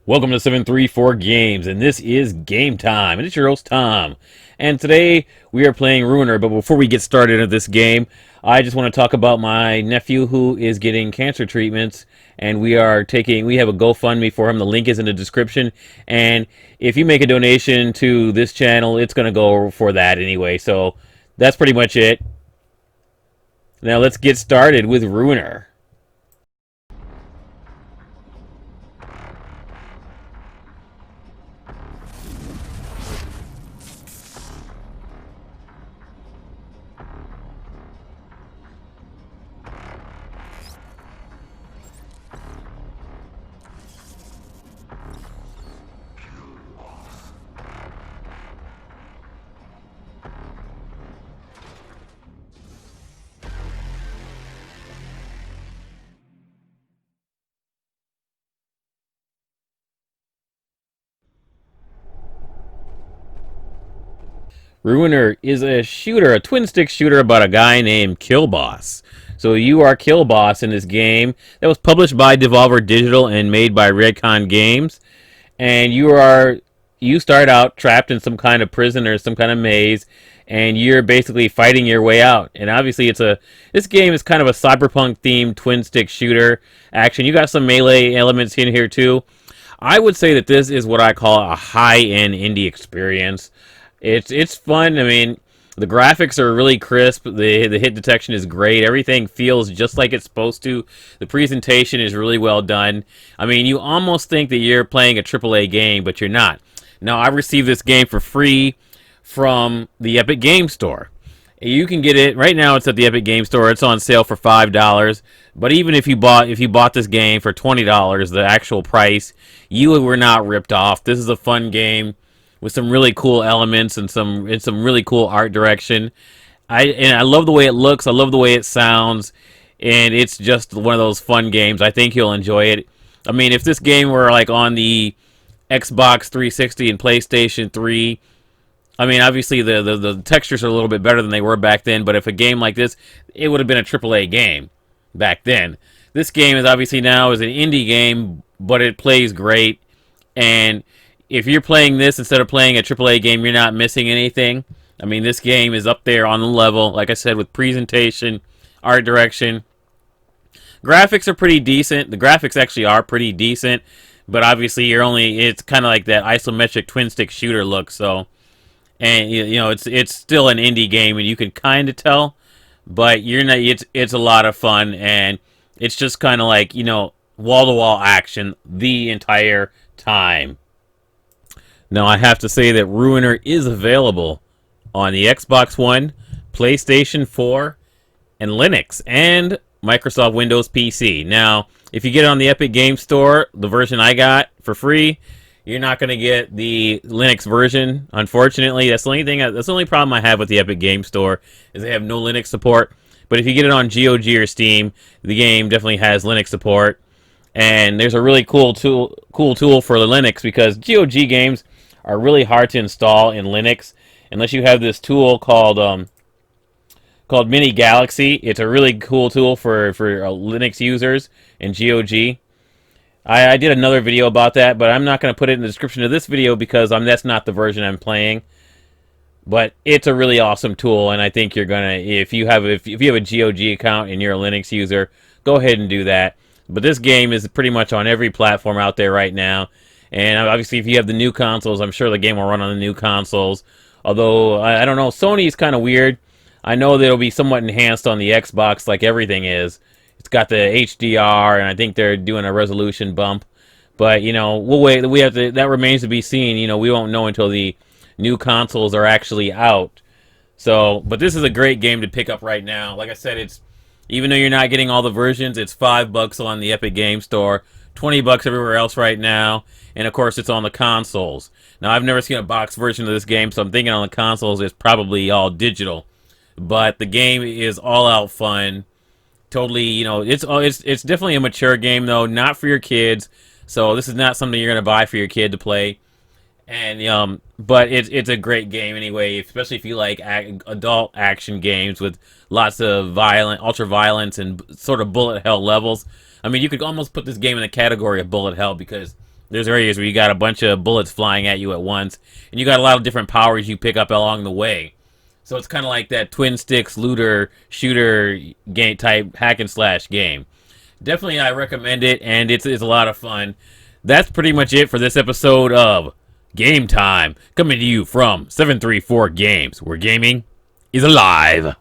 Welcome to 734 Games, and this is Game Time, and it's your host, Tom. And today, we are playing Ruiner, but before we get started into this game, I just want to talk about my nephew who is getting cancer treatments, and we have a GoFundMe for him. The link is in the description, and if you make a donation to this channel, it's going to go for that anyway, so that's pretty much it. Now let's get started with Ruiner. Ruiner is a shooter, a twin stick shooter about a guy named Killboss. So you are Killboss in this game that was published by Devolver Digital and made by Redcon Games. And you start out trapped in some kind of prison or some kind of maze, and you're basically fighting your way out. And obviously, this game is kind of a cyberpunk themed twin stick shooter action. You got some melee elements in here too. I would say that this is what I call a high-end indie experience. It's fun. I mean, the graphics are really crisp. The hit detection is great. Everything feels just like it's supposed to. The presentation is really well done. I mean, you almost think that you're playing a AAA game, but you're not. Now, I received this game for free from the Epic Game Store. You can get it right now. It's at the Epic Game Store. It's on sale for $5. But even if you bought this game for $20, the actual price, you were not ripped off. This is a fun game with some really cool elements and some really cool art direction. I love the way it looks. I love the way it sounds, and it's just one of those fun games. I think you'll enjoy it. I mean, if this game were like on the Xbox 360 and PlayStation 3, I mean, obviously the textures are a little bit better than they were back then. But if a game like this, it would have been a AAA game back then. This game is obviously now is an indie game, but it plays great. And if you're playing this instead of playing a AAA game, you're not missing anything. I mean, this game is up there on the level, like I said, with presentation, art direction. Graphics are pretty decent. The graphics actually are pretty decent, but obviously it's kind of like that isometric twin stick shooter look. So, and it's still an indie game, and you can kind of tell, but you're not. It's a lot of fun, and it's just kind of like wall to wall action the entire time. Now, I have to say that Ruiner is available on the Xbox One, PlayStation 4, and Linux, and Microsoft Windows PC. Now, if you get it on the Epic Game Store, the version I got for free, you're not going to get the Linux version, unfortunately. That's the only problem I have with the Epic Game Store, is they have no Linux support. But if you get it on GOG or Steam, the game definitely has Linux support. And there's a really cool tool for the Linux, because GOG games are really hard to install in Linux unless you have this tool called Mini Galaxy. It's a really cool tool for Linux users in GOG. I did another video about that, but I'm not going to put it in the description of this video because that's not the version I'm playing. But it's a really awesome tool, and I think you're gonna if you have a GOG account and you're a Linux user, go ahead and do that. But this game is pretty much on every platform out there right now. And obviously, if you have the new consoles, I'm sure the game will run on the new consoles. Although, I don't know, Sony's kind of weird. I know that it'll be somewhat enhanced on the Xbox like everything is. It's got the HDR, and I think they're doing a resolution bump. But, we'll wait. That remains to be seen. We won't know until the new consoles are actually out. But this is a great game to pick up right now. Like I said, even though you're not getting all the versions, it's $5 on the Epic Game Store, $20 everywhere else right now. And of course, it's on the consoles. Now, I've never seen a box version of this game, so I'm thinking on the consoles it's probably all digital. But the game is all out fun. Totally, it's definitely a mature game though, not for your kids. So this is not something you're gonna buy for your kid to play. And but it's a great game anyway, especially if you like adult action games with lots of ultra violence and sort of bullet hell levels. I mean, you could almost put this game in the category of bullet hell because There's areas where you got a bunch of bullets flying at you at once, and you got a lot of different powers you pick up along the way. So it's kind of like that twin sticks looter shooter game type hack and slash game. Definitely, I recommend it, and it's a lot of fun. That's pretty much it for this episode of Game Time, coming to you from 734 Games, where gaming is alive.